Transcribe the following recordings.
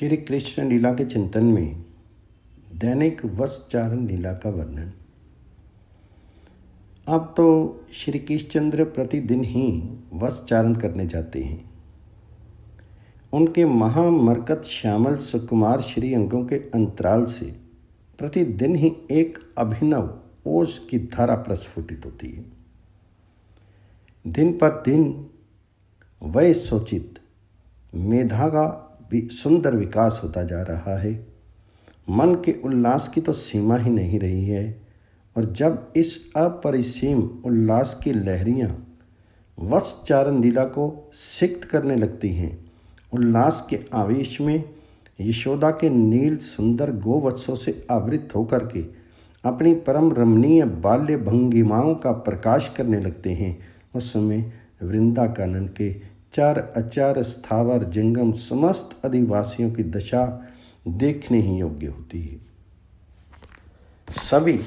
श्री कृष्ण लीला के चिंतन में दैनिक वत्सचारण लीला का वर्णन। अब तो श्री कृष्णचंद्र प्रतिदिन ही वत्सचारण करने जाते हैं। उनके महामरकत श्यामल सुकुमार श्री अंगों के अंतराल से प्रतिदिन ही एक अभिनव ओज की धारा प्रस्फुटित होती है। दिन पर दिन वह सोचित मेधा का भी सुंदर विकास होता जा रहा है। मन के उल्लास की तो सीमा ही नहीं रही है, और जब इस अपरिसीम उल्लास की लहरियाँ वत्सचारण लीला को सिक्त करने लगती हैं, उल्लास के आवेश में यशोदा के नील सुंदर गोवत्सों से आवृत होकर के अपनी परम रमणीय बाल्य भंगिमाओं का प्रकाश करने लगते हैं, उस समय वृंदाकानन के चार अचार स्थावर जंगम समस्त अधिवासियों की दशा देखने ही योग्य होती है। सभी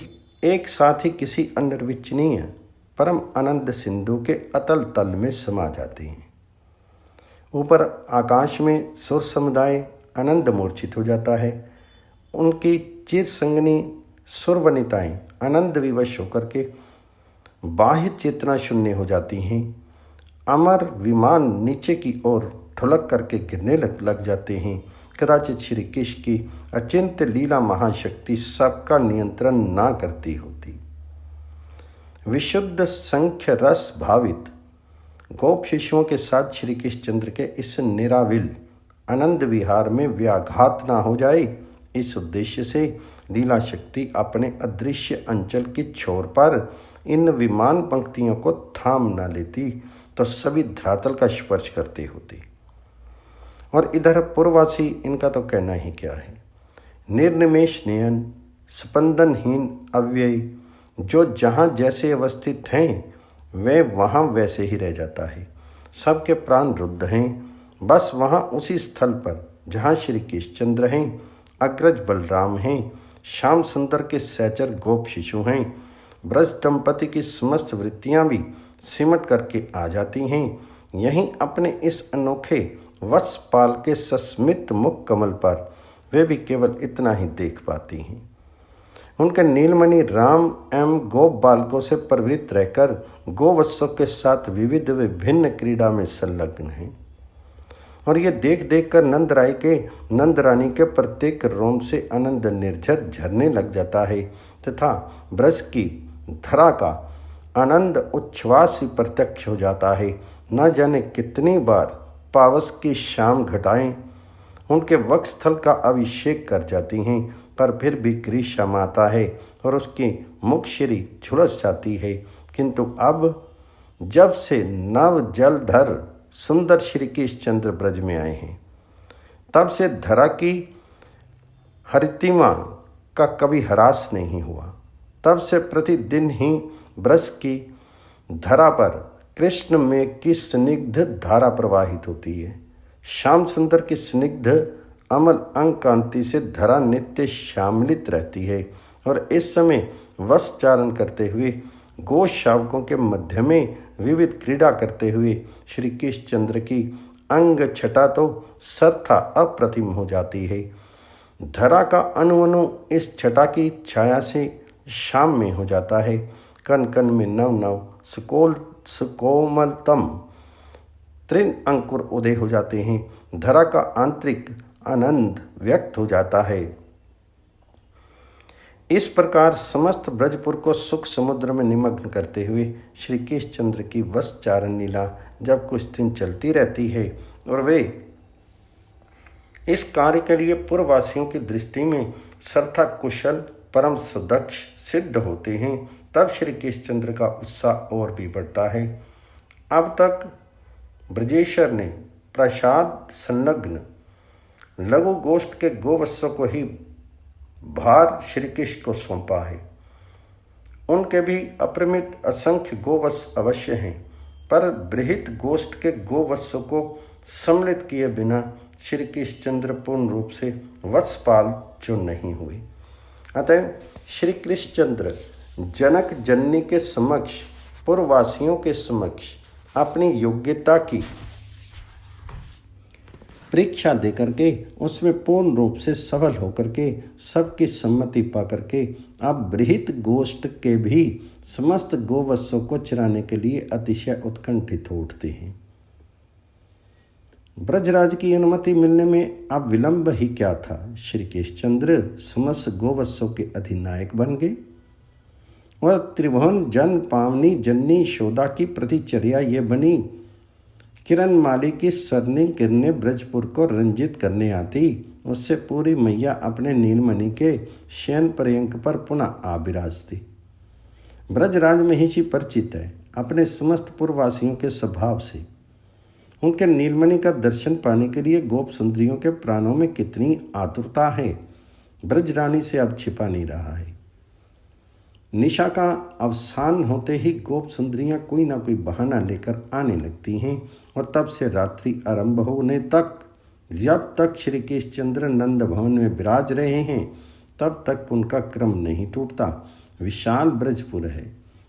एक साथ ही किसी अनिर्वचनीय परम आनंद सिंधु के अतल तल में समा जाते हैं। ऊपर आकाश में सुर समुदाय आनंद मूर्छित हो जाता है। उनकी चिर संगनी सुरवनिताएं आनंद विवश होकर के बाह्य चेतना शून्य हो जाती हैं। अमर विमान नीचे की ओर ढुलक करके गिरने लग जाते हैं। कदाचित श्री कृष्ण की अचिंत लीला महाशक्ति सबका नियंत्रण ना करती होती। विशुद्ध संख्य रस भावित गोप शिशुओं के साथ श्री कृष्णचंद्र के इस निराविल आनंद विहार में व्याघात ना हो जाए, इस उद्देश्य से लीला शक्ति अपने अदृश्य अंचल की छोर पर इन विमान पंक्तियों को थाम ना लेती तो सभी धरातल का स्पर्श करते होते। और इधर पूर्ववासी इनका तो कहना ही क्या है। निर्निमेष नयन स्पंदनहीन अव्यय जो जहाँ जैसे अवस्थित हैं वे वहाँ वैसे ही रह जाता है। सबके प्राण रुद्ध हैं, बस वहाँ उसी स्थल पर जहाँ श्री कृष्णचंद्र हैं, अग्रज बलराम हैं, श्याम सुंदर के सहचर गोप शिशु हैं। ब्रज दंपति की समस्त वृत्तियाँ भी सिमट करके आ जाती हैं। यहीं अपने इस अनोखे वत्सपाल के सस्मित मुख कमल पर वे भी केवल इतना ही देख पाती हैं। उनके नीलमणि राम एवं गोप बालकों से प्रवृत्त रहकर गोवत्सों के साथ विविध विभिन्न क्रीड़ा में संलग्न हैं। और ये देख देख कर नंद रानी के प्रत्येक रोम से आनंद निर्झर झरने लग जाता है, तथा ब्रज की धरा का आनंद उच्छ्वास ही प्रत्यक्ष हो जाता है। न जाने कितनी बार पावस की शाम घटाएं उनके वक्षस्थल का अभिषेक कर जाती हैं, पर फिर भी ग्रीष्म आता है और उसकी मुखश्री झुलस जाती है। किंतु अब जब से नव जलधर सुंदर श्री कृष्णचंद्र ब्रज में आए हैं, तब से धरा की हरितिमा का कभी ह्रास नहीं हुआ। तब से प्रतिदिन ही ब्रज की धरा पर कृष्ण में की स्निग्ध धारा प्रवाहित होती है। श्याम सुंदर की स्निग्ध अमल अंग कांति से धरा नित्य श्यामलित रहती है। और इस समय वत्सचारण करते हुए गो शावकों के मध्य में विविध क्रीड़ा करते हुए श्री कृष्णचंद्र की अंग छटा तो सर्था अप्रतिम हो जाती है। धरा का अणु इस छटा की छाया से शाम में हो जाता है। कण कण में नव नव सुकोमलतम तृण अंकुर उदय हो जाते हैं। धरा का आंतरिक आनंद व्यक्त हो जाता है। इस प्रकार समस्त ब्रजपुर को सुख समुद्र में निमग्न करते हुए श्री कृष्णचंद्र की वत्सचारण लीला जब कुछ दिन चलती रहती है और वे इस कार्य के लिए पूर्ववासियों की दृष्टि में सर्था कुशल परम सुदक्ष सिद्ध होते हैं, तब श्री कृष्णचंद्र का उत्साह और भी बढ़ता है। अब तक ब्रजेश्वर ने प्रसाद संलग्न लघु गोष्ठ के गोवत्सों को ही भार श्री कृष्ण को सौंपा है। उनके भी अपरिमित असंख्य गोवत्स अवश्य हैं, पर बृहत गोष्ठ के गोवत्सों को सम्मिलित किए बिना श्री कृष्णचंद्र पूर्ण रूप से वत्सपाल जो नहीं हुए। अतः श्री कृष्णचंद्र जनक जननी के समक्ष पूर्ववासियों के समक्ष अपनी योग्यता की परीक्षा दे करके उसमें पूर्ण रूप से सफल होकर के सबकी सम्मति पा करके अब बृहत गोष्ठ के भी समस्त गोवत्सों को चराने के लिए अतिशय उत्कंठित हो उठते हैं। ब्रजराज की अनुमति मिलने में अब विलंब ही क्या था। श्री केशचंद्र समस्त गोवत्सों के अधिनायक बन गए और त्रिभुवन जन पावनी जननी यशोदा की प्रतिचर्या ये बनी। किरण माली की स्वर्णिम किरणें ब्रजपुर को रंजित करने आती, उससे पूरी मैया अपने नीलमणि के शयन पर्यंक पर पुनः आ विराजती। ब्रजराज महिषी परिचित है अपने समस्त पुरवासियों के स्वभाव से। उनके नीलमणि का दर्शन पाने के लिए गोप सुंदरियों के प्राणों में कितनी आतुरता है, ब्रजरानी से अब छिपा नहीं रहा है। निशा का अवसान होते ही गोप सुंदरियां कोई ना कोई बहाना लेकर आने लगती हैं और तब से रात्रि आरंभ होने तक, जब तक श्री केशचंद्र नंद भवन में विराज रहे हैं, तब तक उनका क्रम नहीं टूटता। विशाल ब्रजपुर है,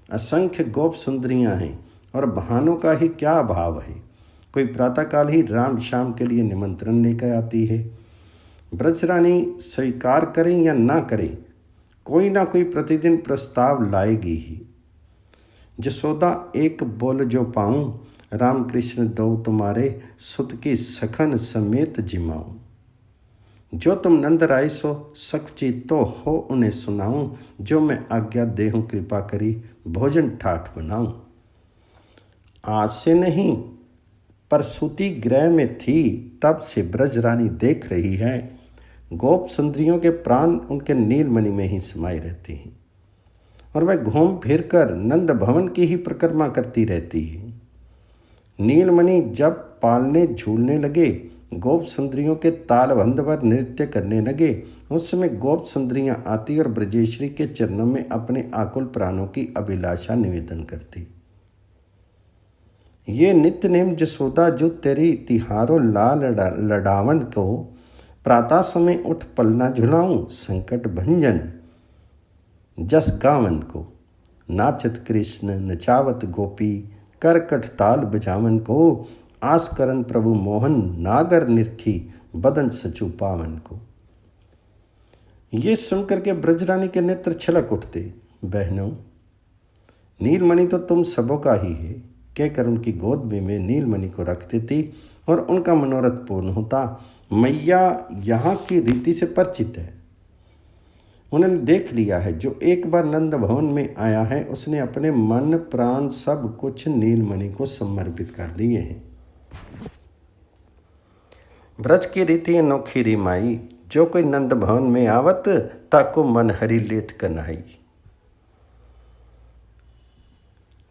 असंख्य गोप सुंदरियां हैं और बहानों का ही क्या अभाव है। कोई प्रातःकाल ही राम शाम के लिए निमंत्रण लेकर आती है। ब्रजरानी स्वीकार करें या ना करें, कोई ना कोई प्रतिदिन प्रस्ताव लाएगी ही। जसोदा एक बोल जो पाऊं, रामकृष्ण दो तुम्हारे सुत की सखन समेत जिमाऊं। जो तुम नंद राय सो सखची तो हो उन्हें सुनाऊं, जो मैं आज्ञा देहूं कृपा करी भोजन ठाठ बनाऊं। आज से नहीं, प्रसूति गृह में थी तब से ब्रजरानी देख रही है, गोप सुंदरियों के प्राण उनके नीलमणि में ही समाये रहते हैं और वह घूम फिर कर नंद भवन की ही परिक्रमा करती रहती है। नीलमणि जब पालने झूलने लगे, गोप सुंदरियों के तालबंध पर नृत्य करने लगे, उस समय गोप सुंदरियां आती और ब्रजेश्वरी के चरणों में अपने आकुल प्राणों की अभिलाषा निवेदन करती। ये नित्य नेम जसोदा जो तेरी तिहारो लाल लडावन को, प्रातः समय उठ पलना झुलाऊं संकट भंजन जस गावन को। नाचत कृष्ण नचावत गोपी, करकट ताल बजावन को। आस करन प्रभु मोहन, नागर निरखी बदन सचु पावन को। ये सुनकर के ब्रजरानी के नेत्र छलक उठते। बहनों, नीलमणि तो तुम सबों का ही है, कहकर उनकी गोद में नीलमणि को रख देती और उनका मनोरथ पूर्ण होता। मैया यहाँ की रीति से परिचित है, उन्होंने देख लिया है। जो एक बार नंद भवन में आया है, उसने अपने मन प्राण सब कुछ नीलमणि को समर्पित कर दिए हैं। ब्रज की रीति अनोखी री माई, जो कोई नंद भवन में आवत ताको मन हरि लेत कन्हाई।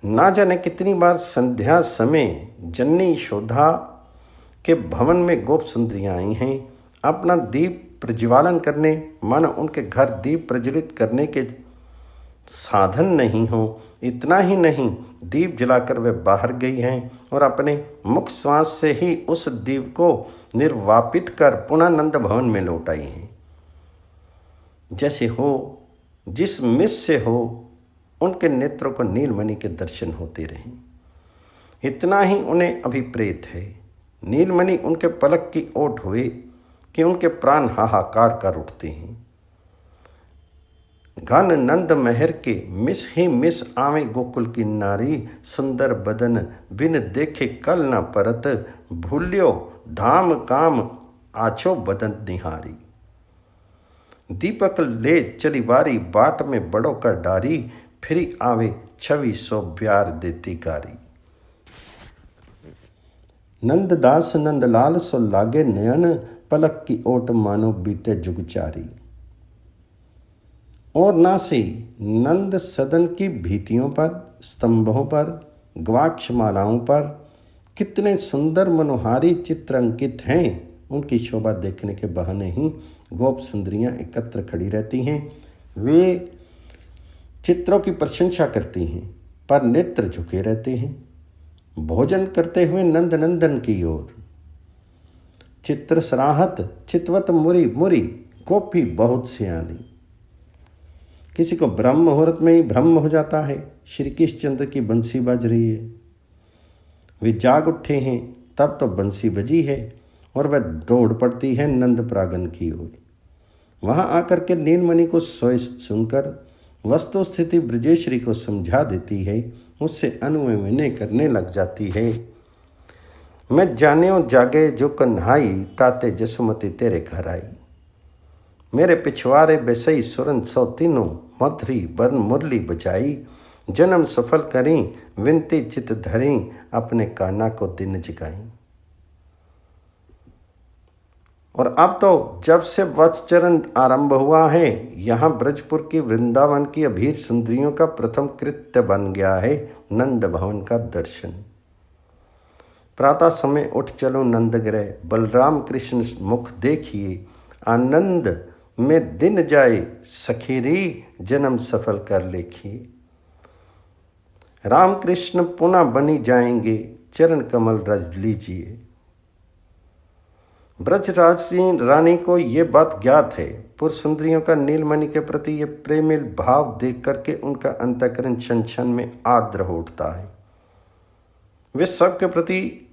ना जाने कितनी बार संध्या समय जननी यशोदा के भवन में गोप सुंदरियां आई हैं, अपना दीप प्रज्वालन करने, मानो उनके घर दीप प्रज्वलित करने के साधन नहीं हो। इतना ही नहीं, दीप जलाकर वे बाहर गई हैं और अपने मुख श्वास से ही उस दीप को निर्वापित कर पुनः नंद भवन में लौट आई हैं। जैसे हो, जिस मिस से हो, उनके नेत्रों को नीलमणि के दर्शन होते रहे। इतना ही उन्हें अभिप्रेत है। नीलमणि उनके पलक की ओट हुए कि उनके प्राण हाहाकार कर उठते हैं। घन नंद महर के मिस ही मिस आवे गोकुल की नारी, सुंदर बदन बिन देखे कल न परत, भूल्यो धाम काम आछो बदन निहारी। दीपक ले चली वारी, बाट में बड़ो कर डारी, फिरी आवे छवि सो ब्यार देती गारी। नंददास नंदलाल सो लागे नयन, पलक की ओट मानो बीते जुगचारी। और ना से नंद सदन की भीतियों पर, स्तंभों पर, गवाक्षमालाओं पर कितने सुंदर मनोहारी चित्र अंकित हैं। उनकी शोभा देखने के बहाने ही गोप सुंदरियां एकत्र खड़ी रहती हैं। वे चित्रों की प्रशंसा करती हैं पर नेत्र झुके रहते हैं, भोजन करते हुए नंद नंदन की ओर। चित्र सराहत चितवत मुरी मुरी, गोपी बहुत सियानी। किसी को ब्रह्म मुहूर्त में ही भ्रम हो जाता है, श्री कृष्णचंद्र की बंसी बज रही है, वे जाग उठे हैं, तब तो बंसी बजी है और वह दौड़ पड़ती है नंद प्रांगण की ओर। वहां आकर के नीलमणि को सुनकर वस्तु स्थिति ब्रजेश्वरी को समझा देती है, उससे अनुनय विनय करने लग जाती है। मैं जान्यो जागे जो कन्हाई, ताते जसमती तेरे घर आई। मेरे पिछवाड़े बेसई सुरन सौ तीनों, मधुरी बरन मुरली बजाई। जन्म सफल करी, विनती चित धरी, अपने कान्हा को दिन जगाई। और अब तो जब से वत्सचरण आरंभ हुआ है, यहाँ ब्रजपुर की वृंदावन की अभीर सुंदरियों का प्रथम कृत्य बन गया है नंद भवन का दर्शन। प्रातः समय उठ चलो नंदगृह, बलराम कृष्ण मुख देखिए। आनंद में दिन जाए, सखीरी जन्म सफल कर लेखिए। राम कृष्ण पुनः बनी जाएंगे, चरण कमल रज लीजिए। ब्रजराज रानी को ये बात ज्ञात है। पुर सुंदरियों का नीलमणि के प्रति ये प्रेमिल भाव देख करके उनका अंतःकरण क्षण क्षण में आर्द्र हो उठता है। वे सबके प्रति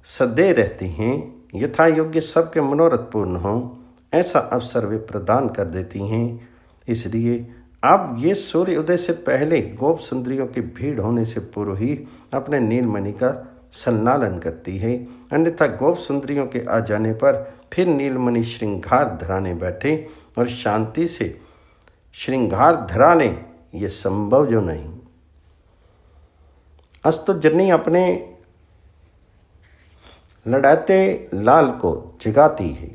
सदैव रहती हैं, यथा योग्य सबके मनोरथ पूर्ण हों, ऐसा अवसर वे प्रदान कर देती हैं। इसलिए अब ये सूर्य उदय से पहले गोप सुंदरियों की भीड़ होने से पूर्व ही अपने नीलमणि का संलालन करती है। अन्यथा गोप सुंदरियों के आ जाने पर फिर नीलमणि श्रृंगार धराने बैठे और शांति से श्रृंगार धराने ये संभव जो नहीं। अस्तु जन्नी अपने लड़ाते लाल को जगाती है।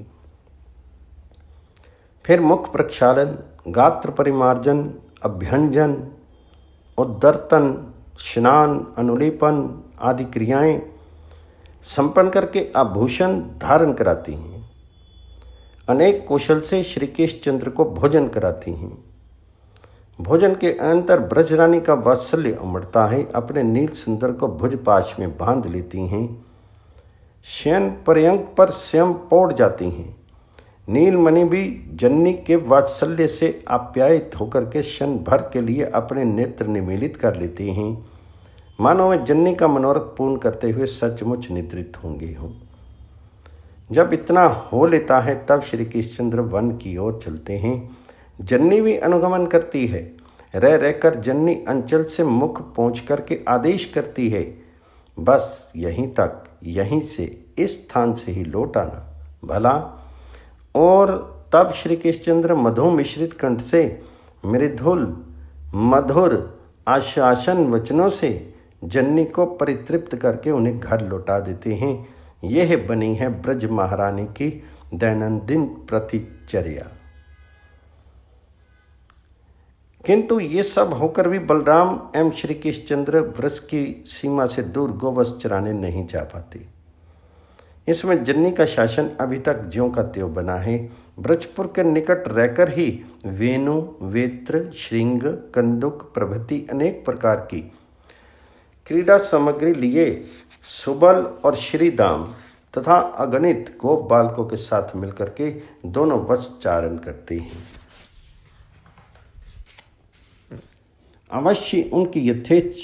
फिर मुख प्रक्षालन, गात्र परिमार्जन, अभ्यंजन, उद्दर्तन, स्नान, अनुलेपन आदि क्रियाएं संपन्न करके आभूषण धारण कराती हैं। अनेक कौशल से श्री कृष्णचंद्र को भोजन कराती हैं। भोजन के अनंतर ब्रजरानी का वात्सल्य उमड़ता है, अपने नील सुंदर को भुजपाश में बांध लेती हैं। शयन पर्यंक पर स्वयं पौड़ जाती हैं। नीलमणि भी जन्नी के वात्सल्य से आप्यायित होकर के क्षण भर के लिए अपने नेत्र निमीलित कर लेते हैं, मानो वे जन्नी का मनोरथ पूर्ण करते हुए सचमुच निद्रित होंगे हों। जब इतना हो लेता है तब श्री कृष्णचंद्र वन की ओर चलते हैं। जन्नी भी अनुगमन करती है। रह रहकर जन्नी अंचल से मुख पहुँच करके आदेश करती है, बस यहीं तक, यहीं से, इस स्थान से ही लौट आना भला। और तब श्री कृष्णचंद्र मधु मिश्रित कंठ से मृदुल मधुर आश्वासन वचनों से जन्नी को परितृप्त करके उन्हें घर लौटा देते हैं। यह बनी है ब्रज महारानी की दैनंदिन प्रतिचर्या। किंतु ये सब होकर भी बलराम एवं श्री कृष्णचंद्र ब्रज की सीमा से दूर गोवंश चराने नहीं जा पाते। इसमें जन्नी का शासन अभी तक ज्यों का त्यों बना है। ब्रजपुर के निकट रहकर ही वेणु, वेत्र, श्रृंग, कंदुक प्रभृति अनेक प्रकार की क्रीड़ा सामग्री लिए सुबल और श्रीदाम तथा अगणित गोप बालकों के साथ मिलकर के दोनों वत्सचारण करते हैं। अवश्य उनकी यथेच्छ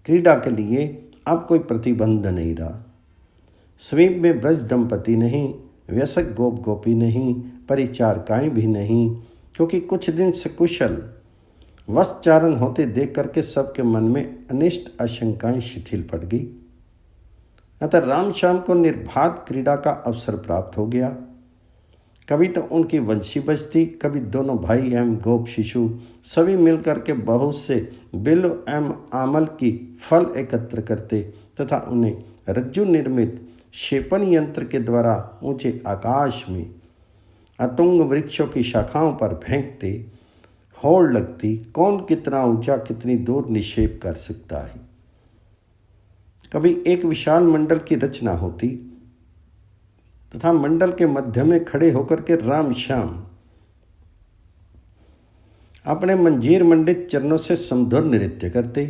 क्रीड़ा के लिए अब कोई प्रतिबंध नहीं रहा। समीप में ब्रज दंपति नहीं, व्यसक गोप गोपी नहीं, परिचारिकाएं भी नहीं, क्योंकि कुछ दिन सकुशल वत्सचारण होते देख करके सबके मन में अनिष्ट आशंकाएं शिथिल पड़ गई। अतः राम श्याम को निर्बाध क्रीड़ा का अवसर प्राप्त हो गया। कभी तो उनकी वंशी बजती, कभी दोनों भाई एवं गोप शिशु सभी मिलकर के बहुत से बिल्व एवं आमल की फल एकत्र करते तथा उन्हें रज्जु निर्मित क्षेपण यंत्र के द्वारा ऊंचे आकाश में अतुंग वृक्षों की शाखाओं पर फेंकते। होड़ लगती, कौन कितना ऊंचा कितनी दूर निक्षेप कर सकता है। कभी एक विशाल मंडल की रचना होती तथा मंडल के मध्य में खड़े होकर के राम श्याम अपने मंजीर मंडित चरणों से समधुर नृत्य करते।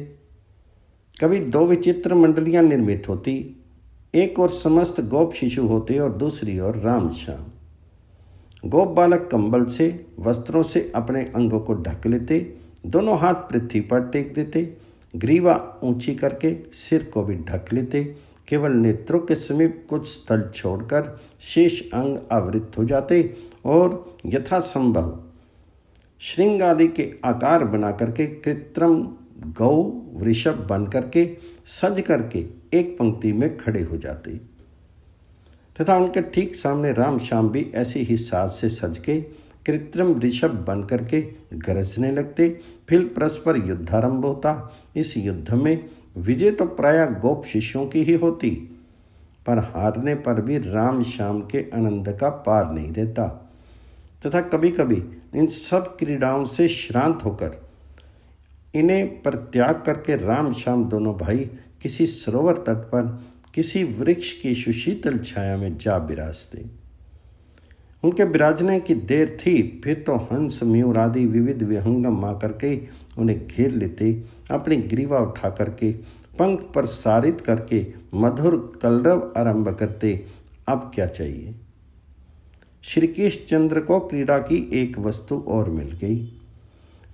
कभी दो विचित्र मंडलियां निर्मित होती, एक ओर समस्त गोप शिशु होते और दूसरी ओर राम श्याम। गोप बालक कंबल से, वस्त्रों से अपने अंगों को ढक लेते, दोनों हाथ पृथ्वी पर टेक देते, ग्रीवा ऊंची करके सिर को भी ढक लेते, केवल नेत्रों के समीप कुछ स्थल छोड़कर शेष अंग आवृत हो जाते और यथासंभव श्रृंग आदि के आकार बना करके कृत्रिम गौ वृषभ बन करके सज करके एक पंक्ति में खड़े हो जाते तथा उनके ठीक सामने राम श्याम भी ऐसी ही साज से सज के कृत्रिम ऋषभ बन करके गरजने लगते। फिर परस्पर युद्ध आरंभ होता। इस युद्ध में विजय तो प्राय गोप शिष्यों की ही होती, पर हारने पर भी राम श्याम के आनंद का पार नहीं रहता तथा कभी कभी इन सब क्रीड़ाओं से श्रांत होकर इन्हें परित्याग करके राम श्याम दोनों भाई किसी सरोवर तट पर किसी वृक्ष की सुशीतल छाया में जा विराजते। उनके विराजने की देर थी, फिर तो हंस मयूर आदि विविध विहंगम आकर के उन्हें घेर लेते, अपनी ग्रीवा उठा करके पंख प्रसारित करके मधुर कलरव आरंभ करते। अब क्या चाहिए? श्री कृष्णचंद्र को क्रीड़ा की एक वस्तु और मिल गई।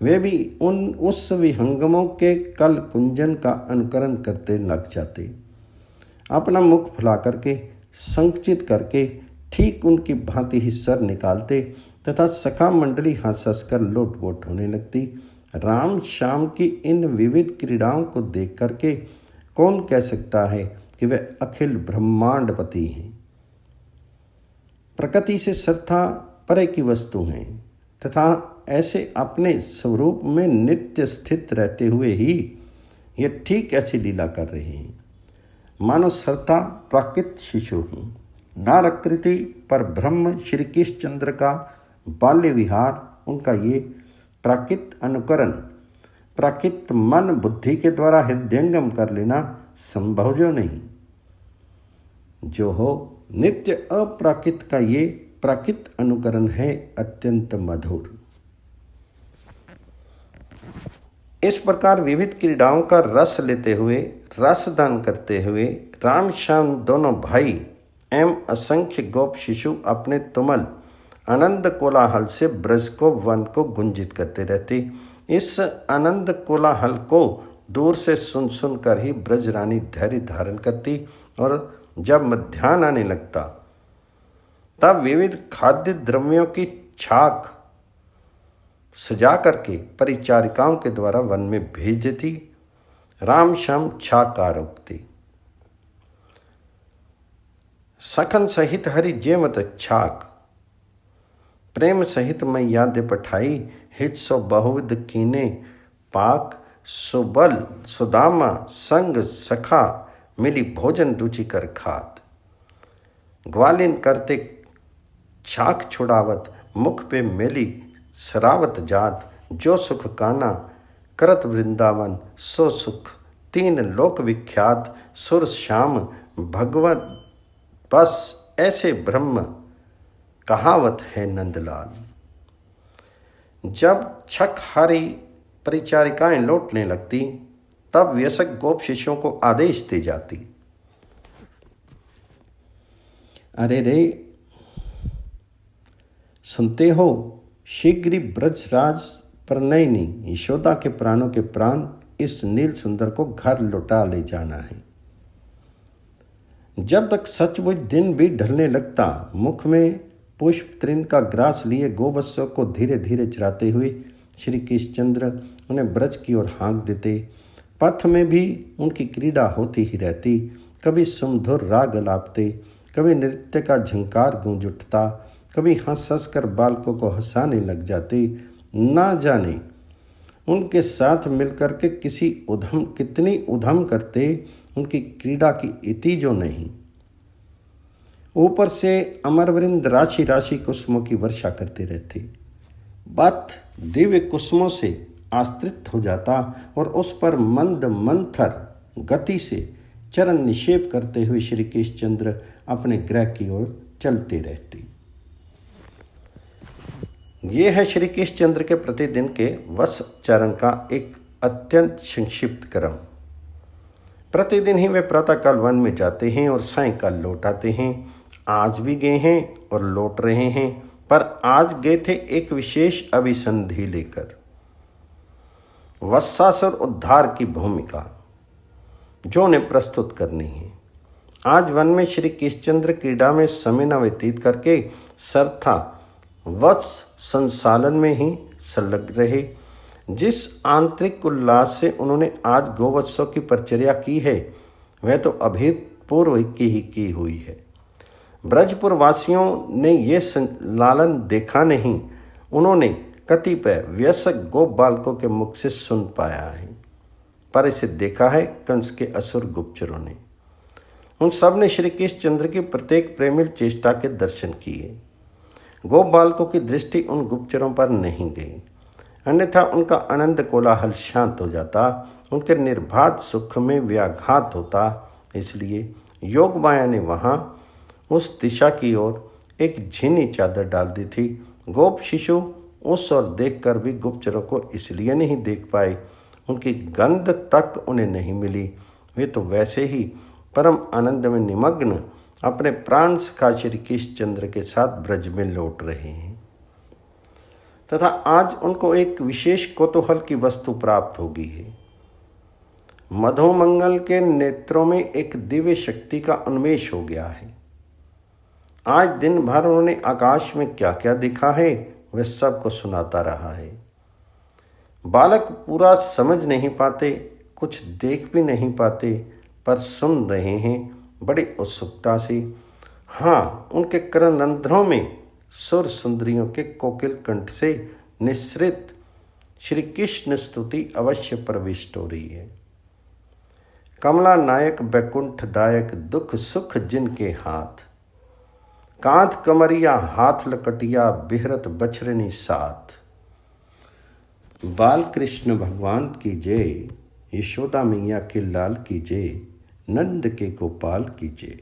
वे भी उस विहंगमों के कल कुंजन का अनुकरण करते लग जाते। अपना मुख फुला करके संकुचित करके ठीक उनकी भांति ही सर निकालते तथा सखा मंडली हंस हंसकर लोटपोट होने लगती। राम श्याम की इन विविध क्रीड़ाओं को देख करके कौन कह सकता है कि वे अखिल ब्रह्मांडपति हैं। प्रकृति से सर्वथा परे की वस्तु हैं तथा ऐसे अपने स्वरूप में नित्य स्थित रहते हुए ही ये ठीक ऐसी लीला कर रहे हैं मानो सर्वथा प्राकृत शिशु हूँ। नारकृति पर ब्रह्म श्री कृष्णचंद्र का बाल्य विहार, उनका ये प्राकृत अनुकरण, प्राकृत मन बुद्धि के द्वारा हृदयंगम कर लेना संभव जो नहीं। जो हो नित्य अप्राकृत का ये प्राकृत अनुकरण है अत्यंत मधुर। इस प्रकार विविध क्रीड़ाओं का रस लेते हुए, रसदान करते हुए राम श्याम दोनों भाई एवं असंख्य गोप शिशु अपने तुमल आनंद कोलाहल से ब्रज को वन को गुंजित करते रहते। इस आनंद कोलाहल को दूर से सुन सुन कर ही ब्रज रानी धैर्य धारण करती और जब मध्याह्न आने लगता तब विविध खाद्य द्रव्यों की छाक सजा करके परिचारिकाओं के द्वारा वन में भेज देती। राम श्याम छाक आरोगते। सखन सहित हरि जेमत छाक, प्रेम सहित मैया दे पठाई, हित सो बहुविध कीने पाक, सुबल सुदामा संग सखा, मिली भोजन रुचि कर खात। ग्वालिन करते छाक छुड़ावत, मुख पे मेली सरावत जात, जो सुख काना करत वृंदावन सो सुख, तीन लोक विख्यात सुर श्याम भगवत बस ऐसे ब्रह्म कहावत है नंदलाल। जब छकहारी परिचारिकाएं लौटने लगती तब व्यसक गोप शिष्यों को आदेश दी जाती, अरे रे सुनते हो, शीघ्र ही ब्रजराज प्रणयिनी यशोदा के प्राणों के प्राण इस नील सुंदर को घर लौटा ले जाना है। जब तक सचमुच दिन भी ढलने लगता, मुख में पुष्प तृण का ग्रास लिए गोवत्सों को धीरे धीरे चराते हुए श्री कृष्णचंद्र उन्हें ब्रज की ओर हाँक देते। पथ में भी उनकी क्रीड़ा होती ही रहती। कभी सुमधुर राग अलापते, कभी नृत्य का झंकार गूंज उठता, कभी हंस हंस कर बालकों को हंसाने लग जाते। ना जाने उनके साथ मिलकर के कितनी उधम करते, उनकी क्रीड़ा की इति जो नहीं। ऊपर से अमरवृंद राशि राशि कुसुमों की वर्षा करते रहते। बत दिव्य कुसुमों से आश्रित हो जाता और उस पर मंद मंथर गति से चरण निक्षेप करते हुए श्री कृष्णचंद्र अपने गृह की ओर चलते रहते। ये है श्री कृष्णचंद्र के प्रतिदिन के वश चरण का एक अत्यंत संक्षिप्त क्रम। प्रतिदिन ही वे प्रातःकाल वन में जाते हैं और सायंकाल लौट आते हैं। आज भी गए हैं और लौट रहे हैं, पर आज गए थे एक विशेष अभिसंधि लेकर, वत्सासुर उद्धार की भूमिका जो उन्हें प्रस्तुत करनी है। आज वन में श्री कृष्णचंद्र क्रीड़ा में समय न व्यतीत करके सरथा वत्स संसालन में ही संलग्न रहे। जिस आंतरिक उल्लास से उन्होंने आज गोवत्सों की परिचर्या की है वह तो अभूतपूर्व की हुई है। ब्रजपुर वासियों ने ये लालन देखा नहीं, उन्होंने कतिपय वयस्क गोप बालकों के मुख से सुन पाया है, पर इसे देखा है कंस के असुर गुप्तचरों ने। उन सब ने श्री कृष्णचंद्र की प्रत्येक प्रेमिल चेष्टा के दर्शन किए। गोप बालकों की दृष्टि उन गुप्तचरों पर नहीं गई, अन्यथा उनका आनंद कोलाहल शांत हो जाता, उनके निर्बाध सुख में व्याघात होता। इसलिए योग माया ने वहाँ उस दिशा की ओर एक झीनी चादर डाल दी थी। गोप शिशु उस ओर देखकर भी गुप्तचरों को इसलिए नहीं देख पाए, उनकी गंध तक उन्हें नहीं मिली। वे तो वैसे ही परम आनंद में निमग्न अपने प्राण सखा श्री कृष्णचंद्र के साथ ब्रज में लौट रहे हैं तथा आज उनको एक विशेष कौतूहल की वस्तु प्राप्त होगी है। मधुमंगल के नेत्रों में एक दिव्य शक्ति का उन्मेष हो गया है। आज दिन भर उन्होंने आकाश में क्या क्या देखा है वह सबको सुनाता रहा है। बालक पूरा समझ नहीं पाते, कुछ देख भी नहीं पाते, पर सुन रहे हैं बड़ी उत्सुकता से। हाँ, उनके कर्णरंध्रों में सुर सुंदरियों के कोकिल कंठ से निसृत श्री कृष्ण स्तुति अवश्य प्रविष्ट हो रही है। कमला नायक बैकुंठ दायक दुख सुख जिनके हाथ, कांत कमरिया हाथ लकटिया बिहरत बछरनी साथ। बाल कृष्ण भगवान की जय, यशोदा मैया के लाल की जय, नंद के गोपाल की जय।